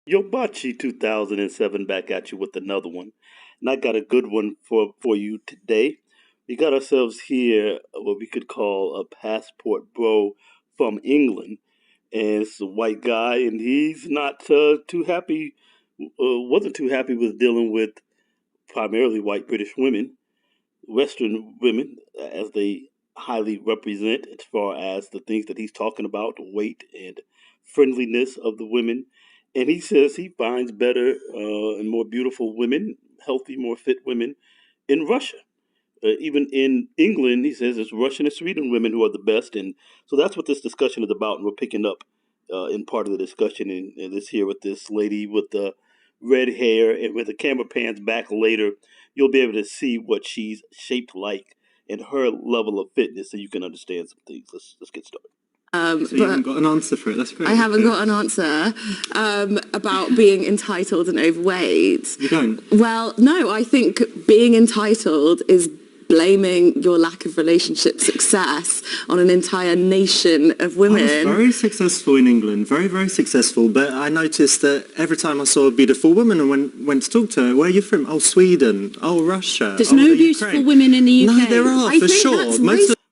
Yobachi 2007 back at you with another one. And I got a good one for you today. We got ourselves here what we could call a passport bro from England. And it's a white guy, and he's not too happy, wasn't too happy with dealing with primarily white British women. Western women, as they highly represent, as far as the things that he's talking about, the weight and friendliness of the women. And he says he finds better and more beautiful women, healthy, more fit women in Russia. Even in England, he says it's Russian and Sweden women who are the best. And so that's what this discussion is about. And we're picking up in part of the discussion in this here with this lady with the red hair. And with the camera pans back later, you'll be able to see what she's shaped like and her level of fitness so you can understand some things. Let's get started. So you haven't got an answer for it, that's great. I haven't got an answer about being entitled and overweight. You don't? Well, no, I think being entitled is blaming your lack of relationship success on an entire nation of women. I was very successful in England, very, very successful, but I noticed that every time I saw a beautiful woman and went to talk to her, where are you from? Oh, Sweden. Oh, Russia. There's no beautiful women in the UK. No, there are, for sure.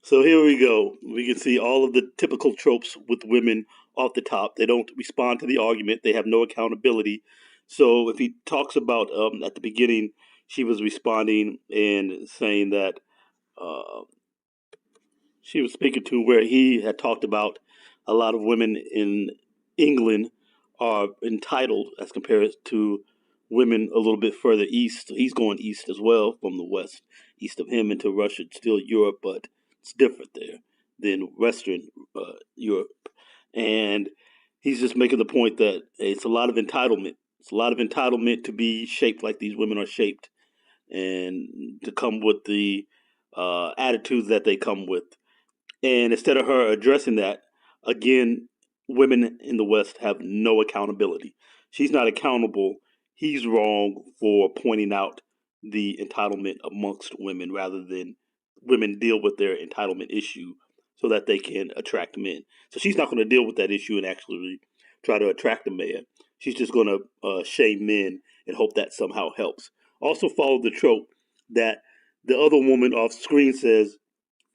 So here we go. We can see all of the typical tropes with women off the top. They don't respond to the argument. They have no accountability. So if he talks about at the beginning, she was responding and saying that uh, she was speaking to where he had talked about a lot of women in England are entitled as compared to women a little bit further east. So he's going east as well from the west, east of him into Russia, it's still Europe, but it's different there than Western Europe. And he's just making the point that it's a lot of entitlement. It's a lot of entitlement to be shaped like these women are shaped and to come with the attitudes that they come with. And instead of her addressing that, again, women in the West have no accountability. She's not accountable. He's wrong for pointing out the entitlement amongst women rather than women deal with their entitlement issue so that they can attract men. So she's not going to deal with that issue and actually try to attract a man. She's just going to shame men and hope that somehow helps. Also follow the trope that the other woman off screen says,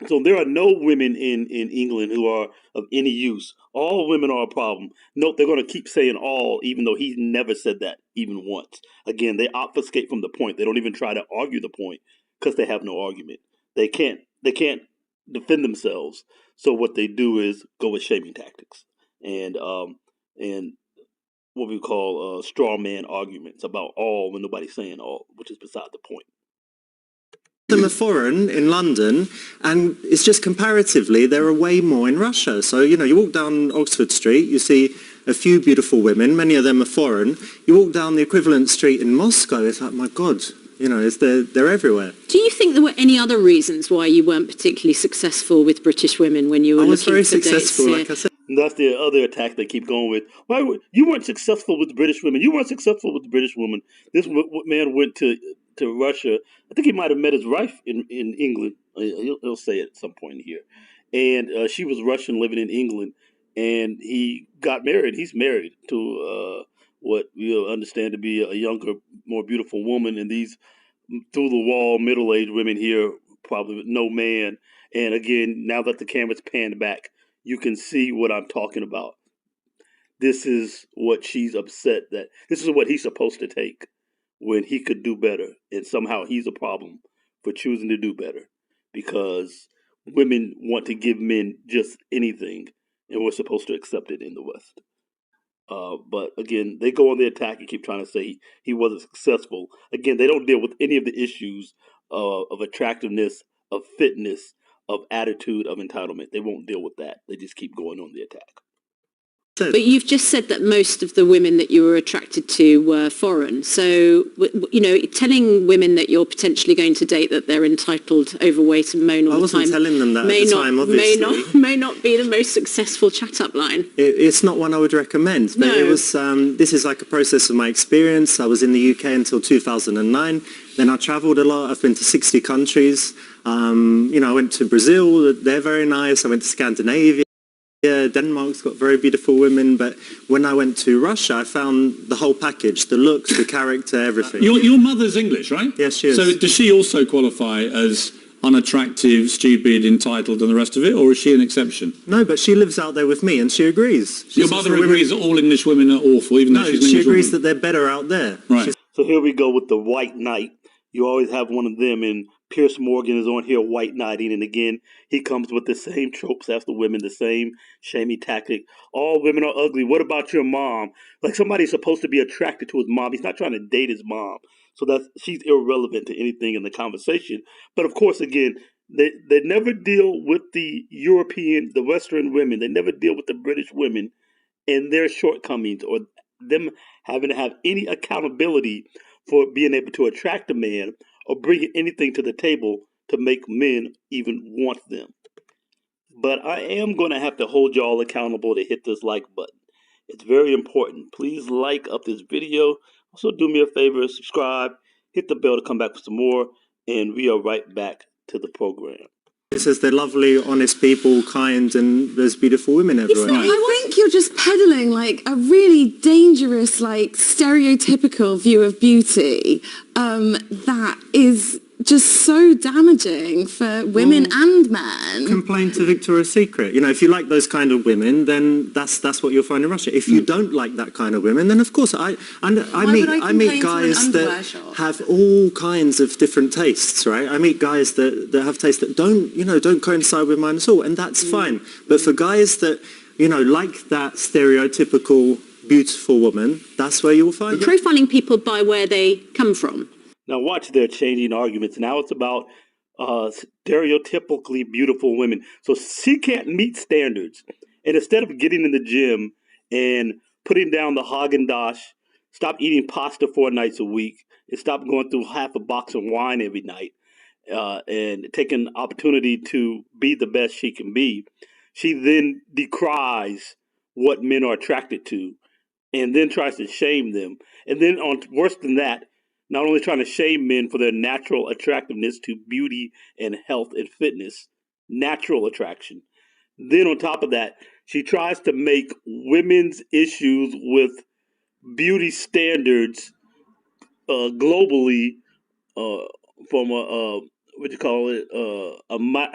so there are no women in England who are of any use. All women are a problem. Note they're going to keep saying all, even though he's never said that even once. Again, they obfuscate from the point. They don't even try to argue the point because they have no argument. They can't defend themselves. So what they do is go with shaming tactics and what we call straw man arguments about all when nobody's saying all, which is beside the point. Them are foreign in London, and it's just comparatively there are way more in Russia. So you walk down Oxford Street, you see a few beautiful women, many of them are foreign. You walk down the equivalent street in Moscow, it's like, my God, they're everywhere. Do you think there were any other reasons why you weren't particularly successful with British women when you were looking for dates? I was very successful, like I said. And that's the other attack they keep going with. You weren't successful with British women? You weren't successful with the British woman. This man went to Russia. I think he might have met his wife in England. He'll say it at some point here. And she was Russian living in England. And he got married. He's married to what we understand to be a younger, more beautiful woman. And these through-the-wall, middle-aged women here, probably with no man. And again, now that the camera's panned back, you can see what I'm talking about. This is what she's upset that this is what he's supposed to take when he could do better. And somehow he's a problem for choosing to do better because women want to give men just anything and we're supposed to accept it in the West. But again, they go on the attack and keep trying to say he wasn't successful. Again, they don't deal with any of the issues of attractiveness, of fitness, of attitude, of entitlement. They won't deal with that. They just keep going on the attack. But you've just said that most of the women that you were attracted to were foreign. So, telling women that you're potentially going to date that they're entitled, overweight and moan all the time. I wasn't telling them that at the time, obviously. May not be the most successful chat-up line. It's not one I would recommend. But it was. This is like a process of my experience. I was in the UK until 2009. Then I travelled a lot. I've been to 60 countries. I went to Brazil. They're very nice. I went to Scandinavia. Yeah, Denmark's got very beautiful women, but when I went to Russia, I found the whole package, the looks, the character, everything. Your mother's English, right? Yes, she is. So does she also qualify as unattractive, stupid, entitled and the rest of it, or is she an exception? No, but she lives out there with me and she agrees. Your mother agrees that all English women are awful, even though she's an English woman? she agrees that they're better out there. Right. So here we go with the white knight. You always have one of them, and Pierce Morgan is on here white knighting, and again, he comes with the same tropes as the women, the same shamey tactic. All women are ugly. What about your mom? Like somebody's supposed to be attracted to his mom. He's not trying to date his mom. So she's irrelevant to anything in the conversation. But of course, again, they never deal with the Western women. They never deal with the British women and their shortcomings or them having to have any accountability for being able to attract a man or bringing anything to the table to make men even want them. But I am going to have to hold y'all accountable to hit this like button. It's very important. Please like up this video. Also do me a favor, subscribe, hit the bell to come back for some more, and we are right back to the program. It says they're lovely, honest people, kind, and there's beautiful women everywhere. I think you're just peddling like a really dangerous, like stereotypical view of beauty that is just so damaging for women and men. Complain to Victoria's Secret. You know, if you like those kind of women, then that's what you'll find in Russia. If you don't like that kind of women, then of course I meet guys that have all kinds of different tastes, right? I meet guys that have tastes that don't coincide with mine at all, and that's fine. But for guys that like that stereotypical beautiful woman, that's where you'll find it. Profiling people by where they come from. Now watch their changing arguments. Now it's about stereotypically beautiful women. So she can't meet standards. And instead of getting in the gym and putting down the Haagen-Dazs, stop eating pasta 4 nights a week, and stop going through half a box of wine every night, and taking opportunity to be the best she can be, she then decries what men are attracted to and then tries to shame them. And then worse than that, not only trying to shame men for their natural attractiveness to beauty and health and fitness, natural attraction. Then on top of that, she tries to make women's issues with beauty standards globally from a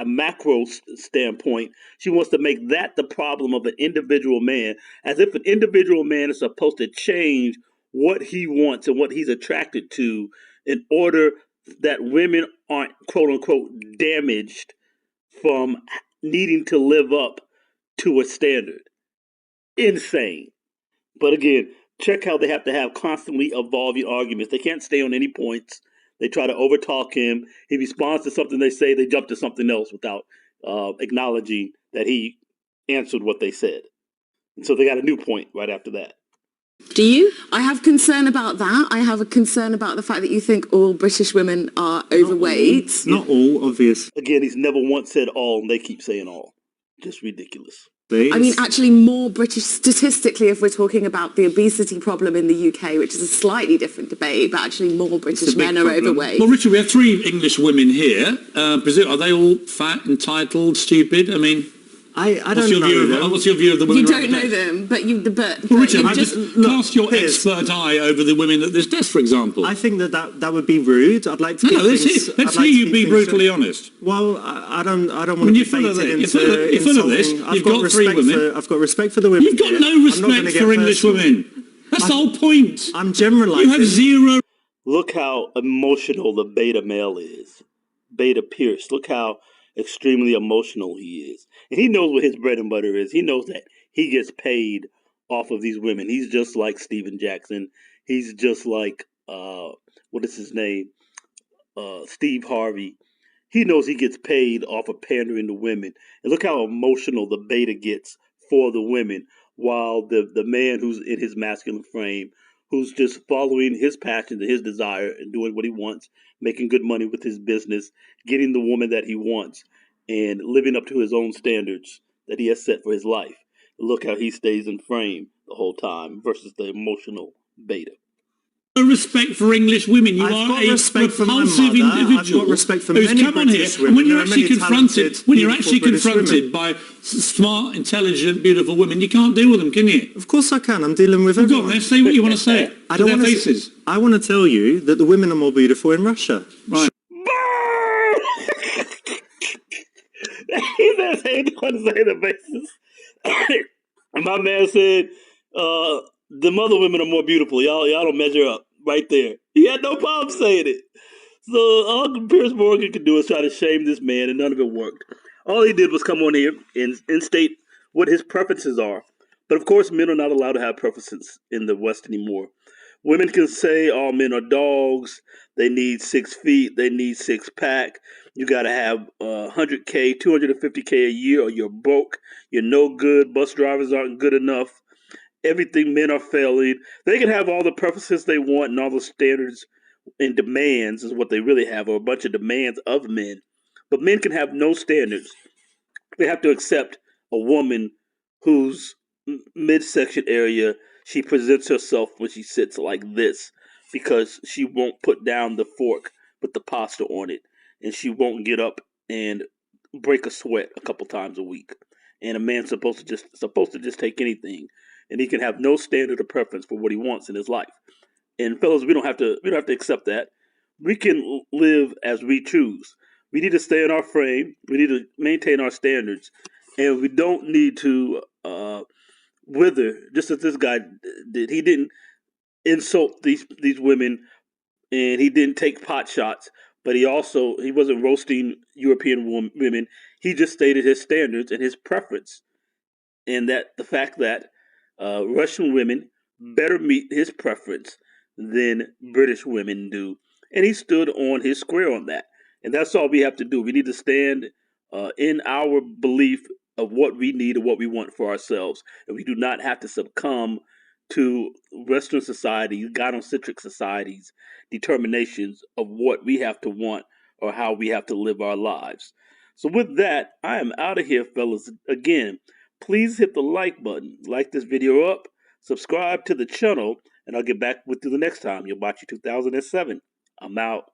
macro standpoint. She wants to make that the problem of an individual man, as if an individual man is supposed to change what he wants and what he's attracted to in order that women aren't, quote unquote, damaged from needing to live up to a standard. Insane. But again, check how they have to have constantly evolving arguments. They can't stay on any points. They try to overtalk him. He responds to something they say, they jump to something else without acknowledging that he answered what they said. And so they got a new point right after that. Do you? I have concern about that. I have a concern about the fact that you think all British women are overweight. Not all, obvious. Again, he's never once said all, and they keep saying all. Just ridiculous. I mean, actually more British, statistically, if we're talking about the obesity problem in the UK, which is a slightly different debate, but actually more British men are overweight. Well, Richard, we have 3 English women here. Are they all fat, entitled, stupid? I mean... I don't know them. What's your view of the women? You don't know them, but Richard, just cast your expert eye over the women at this desk, for example. I think that would be rude. I'd like to. Let's hear you be brutally honest. Well, I don't want to you're full of this. You're full of this. You've got 3 women. I've got respect for the women. You've got no respect for English women. That's the whole point. I'm generalising. You have 0. Look how emotional the beta male is. Beta Pierce. Look how extremely emotional he is. And he knows what his bread and butter is. He knows that he gets paid off of these women. He's just like Steven Jackson. He's just like, what is his name? Steve Harvey. He knows he gets paid off of pandering to women. And look how emotional the beta gets for the women, while the man who's in his masculine frame, who's just following his passion and his desire and doing what he wants, making good money with his business, getting the woman that he wants, and living up to his own standards that he has set for his life. Look how he stays in frame the whole time versus the emotional beta. no respect for English women. You I've are got a respect for my repulsive mother. individual I've got respect for who's many come on here. British And women. when you're There are actually many confronted, talented, when you're beautiful actually British confronted women. by smart, intelligent, beautiful women, you can't deal with them, can you? Of course I can. I'm dealing with Well, go on, everyone. then say what you want to say I to don't their want faces. to. I want to tell you that the women are more beautiful in Russia. Right. He says he didn't want to say the basis. And my man said, the other women are more beautiful. Y'all don't measure up right there. He had no problem saying it. So all Piers Morgan could do is try to shame this man, and none of it worked. All he did was come on here and state what his preferences are. But of course, men are not allowed to have preferences in the West anymore. Women can say all men are dogs. They need 6 feet. They need 6-pack. You got to have 100K, 250K a year, or you're broke. You're no good. Bus drivers aren't good enough. Everything men are failing. They can have all the preferences they want and all the standards and demands is what they really have, or a bunch of demands of men. But men can have no standards. They have to accept a woman whose midsection area she presents herself when she sits like this because she won't put down the fork with the pasta on it, and she won't get up and break a sweat a couple times a week. And a man's supposed to just take anything, and he can have no standard or preference for what he wants in his life. And fellas, we don't have to accept that. We can live as we choose. We need to stay in our frame. We need to maintain our standards, and we don't need to wither just as this guy did. He didn't insult these women, and he didn't take pot shots. But he wasn't roasting European women. He just stated his standards and his preference, and that the fact that Russian women better meet his preference than British women do, and he stood on his square on that. And that's all we have to do. We need to stand in our belief of what we need and what we want for ourselves, and we do not have to succumb to Western society, gynocentric societies, determinations of what we have to want or how we have to live our lives. So with that, I am out of here, fellas. Again, please hit the like button, like this video up, subscribe to the channel, and I'll get back with you the next time. You'll watch 2007. I'm out.